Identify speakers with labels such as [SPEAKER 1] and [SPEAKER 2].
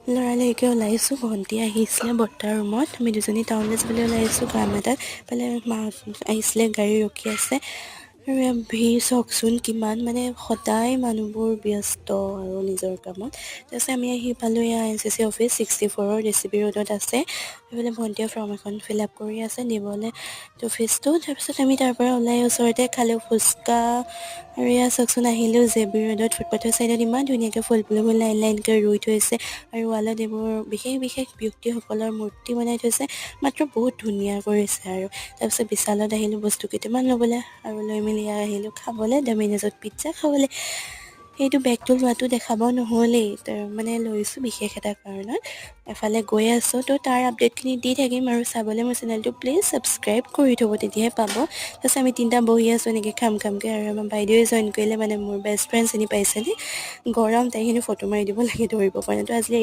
[SPEAKER 1] লৰালৰিকে ওলাইছোঁ ভণ্টি আহিছিলে বৰ্তাৰ ৰুমত আমি দুজনী টাউনলৈ যাবলৈ ওলাইছোঁ কাম এটাত ইফালে মা আহিছিলে গাড়ী ৰখি আছে আৰু ইয়াত ভিৰ চাওকচোন কিমান মানে সদায় মানুহবোৰ ব্যস্ত আৰু নিজৰ কামত তাৰপিছত আমি আহি পালোঁ এয়া NCC অফিচ 64 DCB ৰোডত আছে এইফালে ভণ্টিয়ে ফৰ্ম এখন ফিল আপ কৰি আছে দিবলৈ অফিচটো তাৰপিছত আমি তাৰ পৰা ওলাই ওচৰতে খালোঁ ফুচকা আৰু এয়া চাওকচোন আহিলোঁ JB ৰোডত ফুটপাথৰ চাইডত ইমান ধুনীয়াকৈ ফুল লাইন লাইনকৈ ৰুই থৈছে আৰু ৱালত এইবোৰ বিশেষ বিশেষ ব্যক্তিসকলৰ মূৰ্তি বনাই থৈছে মাত্ৰ বহুত ধুনীয়া কৰিছে আৰু তাৰপিছত বিশালত আহিলোঁ বস্তু কেইটামান ল'বলৈ আৰু লৈ মেলি আহিলোঁ খাবলৈ ডমিনজত পিজ্জা খাবলৈ সেইটো বেগটো লোৱাটো দেখাব নহ'লেই মানে লৈছোঁ বিশেষ এটা কাৰণত এফালে গৈ আছোঁ তো তাৰ আপডেটখিনি দি থাকিম আৰু চাবলৈ মোৰ চেনেলটো প্লিজ ছাবস্ক্ৰাইব কৰি থ'ব তেতিয়াহে পাব তাৰপিছত আমি তিনিটা বহি আছোঁ এনেকৈ খামকৈ আৰু আমাৰ বাইদেৱে জইন কৰিলে মানে মোৰ বেষ্ট ফ্ৰেণ্ড চিনি পাইছেনে গৰম তাইখিনি ফটো মাৰি দিব লাগে ধৰিব পৰা নাই তো আজিলৈ